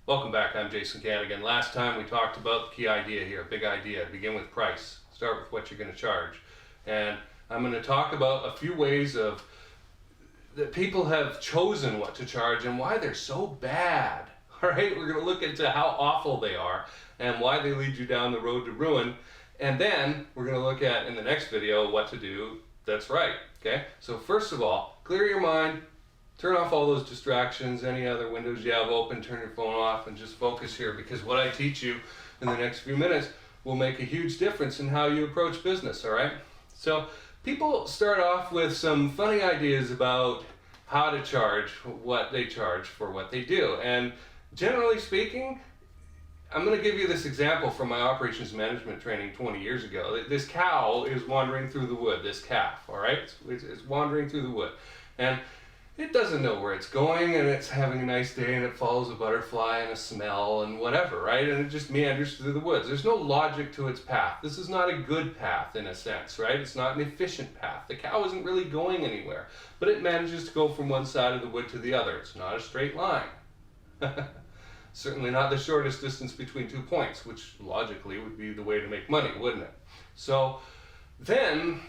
Welcome back, I'm Jason Cadigan. Last time we talked about the key idea here, big idea, begin with price. Start with what you're going to charge. And I'm going to talk about a few ways of that people have chosen what to charge and why they're so bad. All right, we're going to look into how awful they are and why they lead you down the road to ruin. And then we're going to look at, in the next video, what to do that's right. Okay, so first of all, clear your mind. Turn off all those distractions, any other windows you have open, turn your phone off and just focus here, because what I teach you in the next few minutes will make a huge difference in how you approach business, all right? So people start off with some funny ideas about how to charge what they charge for what they do. And generally speaking, I'm going to give you this example from my operations management training 20 years ago. This cow is wandering through the wood, this calf, all right? It's wandering through the wood. And it doesn't know where it's going, and it's having a nice day, and it follows a butterfly and a smell and whatever, right? And it just meanders through the woods. There's no logic to its path. This is not a good path in a sense, right? It's not an efficient path. The cow isn't really going anywhere, but it manages to go from one side of the wood to the other. It's not a straight line. Certainly not the shortest distance between 2 points, which logically would be the way to make money, wouldn't it? So then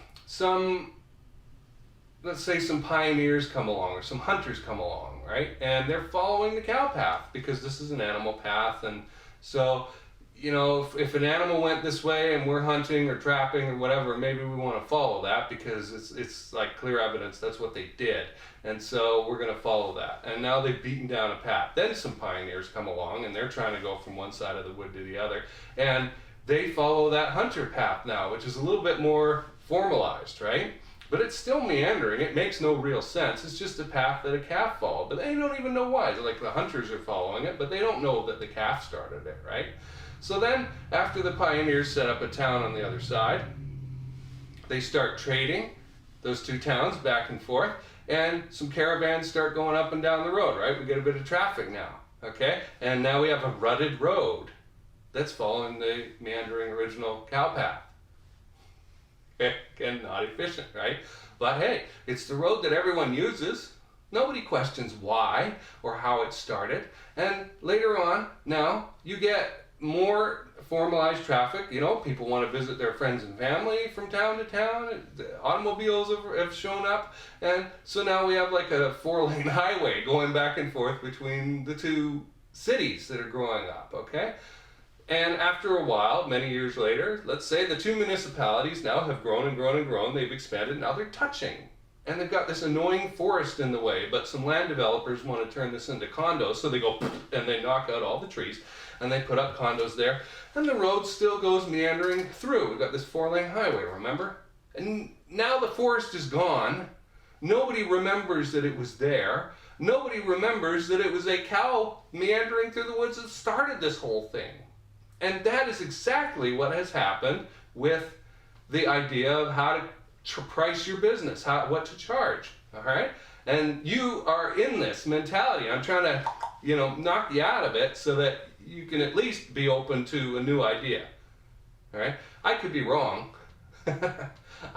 let's say some pioneers come along or some hunters come along, right? And they're following the cow path because this is an animal path. And so, you know, if an animal went this way and we're hunting or trapping or whatever, maybe we want to follow that because it's like clear evidence that's what they did. And so we're going to follow that. And now they've beaten down a path. Then some pioneers come along and they're trying to go from one side of the wood to the other. And they follow that hunter path now, which is a little bit more formalized, right? But it's still meandering. It makes no real sense. It's just a path that a calf followed. But they don't even know why. Like the hunters are following it, but they don't know that the calf started it, right? So then, after the pioneers set up a town on the other side, they start trading those two towns back and forth, and some caravans start going up and down the road, right? We get a bit of traffic now, okay? And now we have a rutted road that's following the meandering original cow path. And not efficient, right? But hey, it's the road that everyone uses. Nobody questions why or how it started. And later on, now you get more formalized traffic. You know, people want to visit their friends and family from town to town. The automobiles have shown up. And so now we have like a 4-lane highway going back and forth between the two cities that are growing up, okay? And after a while, many years later, let's say the two municipalities now have grown and grown and grown. They've expanded. Now they're touching. And they've got this annoying forest in the way. But some land developers want to turn this into condos. So they go and they knock out all the trees. And they put up condos there. And the road still goes meandering through. We've got this 4-lane highway, remember? And now the forest is gone. Nobody remembers that it was there. Nobody remembers that it was a cow meandering through the woods that started this whole thing. And that is exactly what has happened with the idea of how to price your business, what to charge, all right? And you are in this mentality. I'm trying to, you know, knock you out of it so that you can at least be open to a new idea, all right? I could be wrong.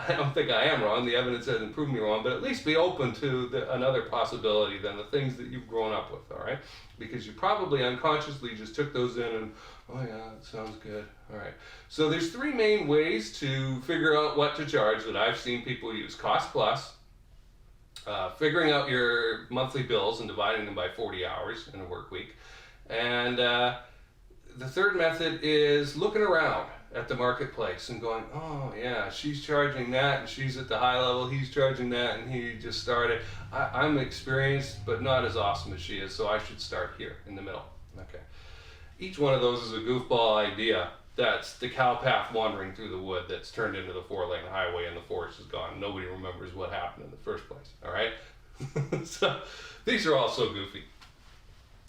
I don't think I am wrong. The evidence hasn't proven me wrong, but at least be open to another possibility than the things that you've grown up with, all right? Because you probably unconsciously just took those in and, oh yeah, that sounds good, all right. So there's 3 main ways to figure out what to charge that I've seen people use. Cost plus, figuring out your monthly bills and dividing them by 40 hours in a work week. And the third method is looking around at the marketplace and going, oh yeah, she's charging that and she's at the high level, he's charging that and he just started. I'm experienced but not as awesome as she is, so I should start here in the middle. Okay. Each one of those is a goofball idea. That's the cow path wandering through the wood that's turned into the 4-lane highway and the forest is gone. Nobody remembers what happened in the first place, all right? So these are all so goofy.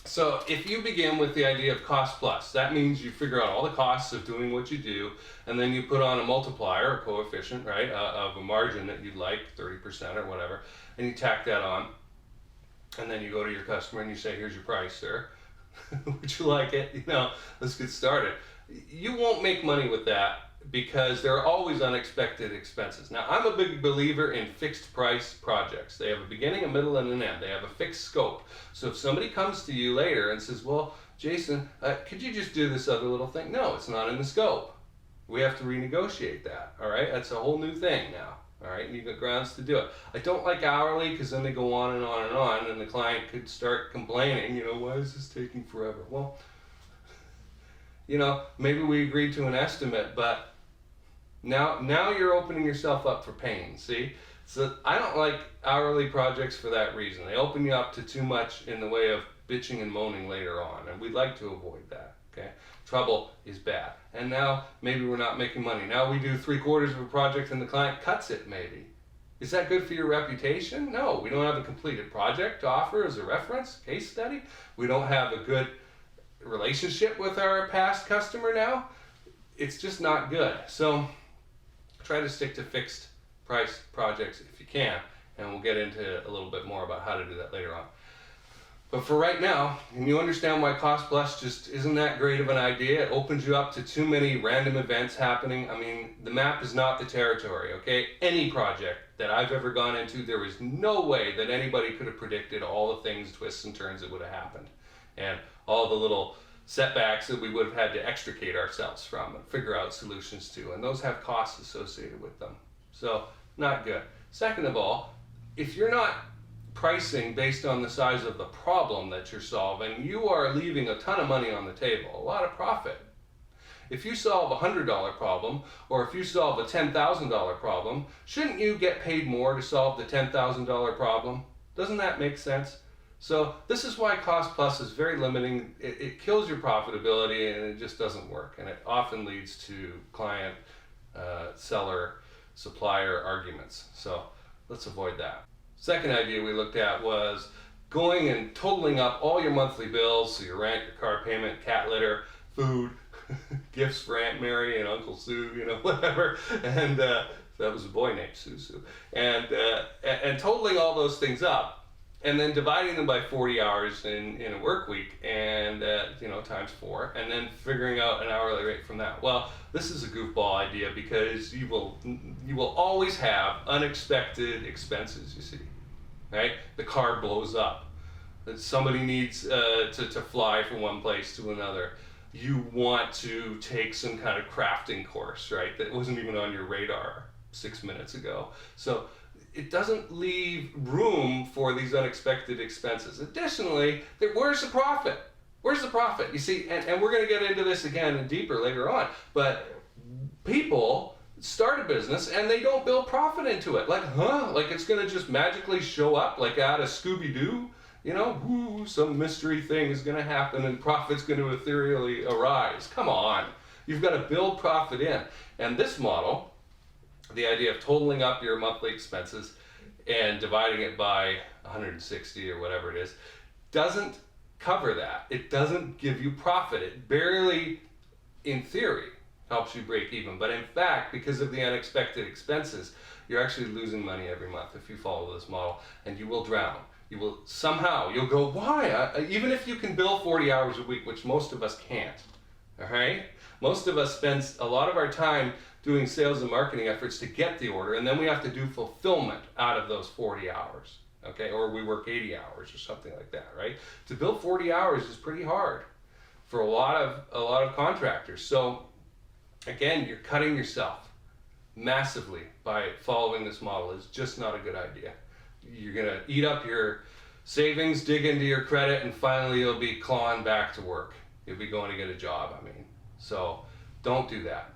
So if you begin with the idea of cost plus, that means you figure out all the costs of doing what you do, and then you put on a multiplier, a coefficient, right, of a margin that you'd like, 30% or whatever, and you tack that on, and then you go to your customer and you say, here's your price, sir. Would you like it? You know, let's get started. You won't make money with that because there are always unexpected expenses. Now, I'm a big believer in fixed price projects. They have a beginning, a middle, and an end. They have a fixed scope. So if somebody comes to you later and says, well, Jason, could you just do this other little thing? No, it's not in the scope. We have to renegotiate that, all right? That's a whole new thing now, all right? And you've got grounds to do it. I don't like hourly because then they go on and on and on, and the client could start complaining, why is this taking forever? Well, maybe we agreed to an estimate, but now you're opening yourself up for pain, see? So I don't like hourly projects for that reason. They open you up to too much in the way of bitching and moaning later on, and we'd like to avoid that, okay? Trouble is bad. And now maybe we're not making money. Now we do 3/4 of a project and the client cuts it maybe. Is that good for your reputation? No, we don't have a completed project to offer as a reference, case study. We don't have a good relationship with our past customer now. It's just not good. So try to stick to fixed price projects if you can, and we'll get into a little bit more about how to do that later on. But for right now, and you understand why cost plus just isn't that great of an idea. It opens you up to too many random events happening. I mean, the map is not the territory, okay? Any project that I've ever gone into, there is no way that anybody could have predicted all the things, twists and turns that would have happened, and all the little setbacks that we would have had to extricate ourselves from and figure out solutions to, and those have costs associated with them. So, not good. Second of all, if you're not pricing based on the size of the problem that you're solving, you are leaving a ton of money on the table, a lot of profit. If you solve a $100 problem, or if you solve a $10,000 problem, shouldn't you get paid more to solve the $10,000 problem? Doesn't that make sense? So this is why cost plus is very limiting. It kills your profitability, and it just doesn't work, and it often leads to client, seller, supplier arguments. So let's avoid that. Second idea we looked at was going and totaling up all your monthly bills, so your rent, your car payment, cat litter, food, gifts for Aunt Mary and Uncle Sue, whatever, and that was a boy named Susu, and totaling all those things up, and then dividing them by 40 hours in a work week, and times 4, and then figuring out an hourly rate from that. Well, this is a goofball idea because you will always have unexpected expenses, you see, right? The car blows up. Somebody needs to fly from one place to another. You want to take some kind of crafting course, right? That wasn't even on your radar 6 minutes ago. So it doesn't leave room for these unexpected expenses. Additionally, where's the profit? Where's the profit? You see, and we're going to get into this again and deeper later on, but people start a business and they don't build profit into it. Like it's going to just magically show up like out of Scooby-Doo? Some mystery thing is going to happen and profit's going to ethereally arise. Come on. You've got to build profit in. And this model, the idea of totaling up your monthly expenses and dividing it by 160 or whatever it is, doesn't cover that. It doesn't give you profit. It barely, in theory, helps you break even. But in fact, because of the unexpected expenses, you're actually losing money every month if you follow this model, and you will drown. You'll go, why? Even if you can bill 40 hours a week, which most of us can't, all right? Most of us spend a lot of our time doing sales and marketing efforts to get the order, and then we have to do fulfillment out of those 40 hours, okay? Or we work 80 hours or something like that, right? To bill 40 hours is pretty hard for a lot of contractors. So again, you're cutting yourself massively by following this model. It's just not a good idea. You're going to eat up your savings, dig into your credit, and finally you'll be clawing back to work. You'll be going to get a job, So don't do that.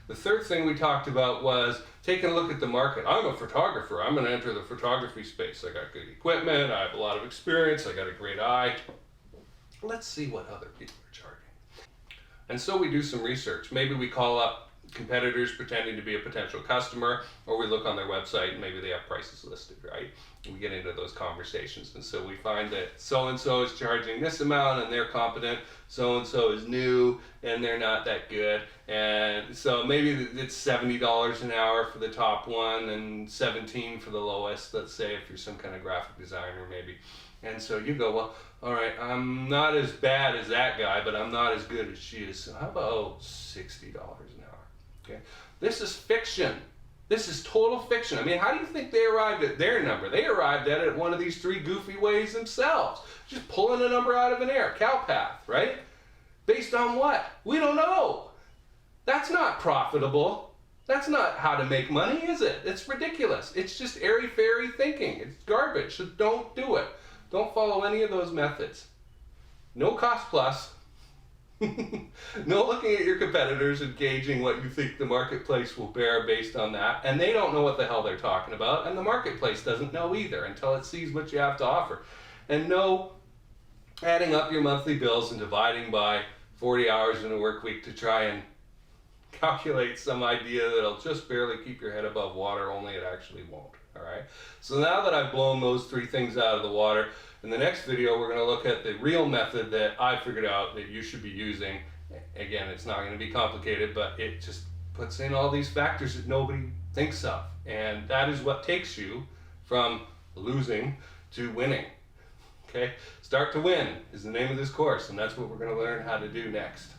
The third thing we talked about was taking a look at the market. I'm a photographer. I'm going to enter the photography space. I got good equipment. I have a lot of experience. I got a great eye. Let's see what other people are charging. And so we do some research. Maybe we call up competitors pretending to be a potential customer, or we look on their website and maybe they have prices listed, right? We get into those conversations, and so we find that so-and-so is charging this amount and they're competent, so-and-so is new and they're not that good, and so maybe it's $70 an hour for the top one and $17 for the lowest, let's say, if you're some kind of graphic designer maybe. And so you go, well, all right, I'm not as bad as that guy, but I'm not as good as she is, so how about $60 an hour? Okay. This is fiction. This is total fiction. I mean, how do you think they arrived at their number? They arrived at it one of these three goofy ways themselves. Just pulling a number out of an air, cow path, right? Based on what? We don't know. That's not profitable. That's not how to make money, is it? It's ridiculous. It's just airy-fairy thinking. It's garbage, so don't do it. Don't follow any of those methods. No cost plus. No looking at your competitors and gauging what you think the marketplace will bear based on that. And they don't know what the hell they're talking about, and the marketplace doesn't know either until it sees what you have to offer. And no adding up your monthly bills and dividing by 40 hours in a work week to try and calculate some idea that'll just barely keep your head above water, only it actually won't. All right. So now that I've blown those three things out of the water, in the next video we're going to look at the real method that I figured out that you should be using. Again, it's not going to be complicated, but it just puts in all these factors that nobody thinks of. And that is what takes you from losing to winning. Okay? Start to Win is the name of this course, and that's what we're going to learn how to do next.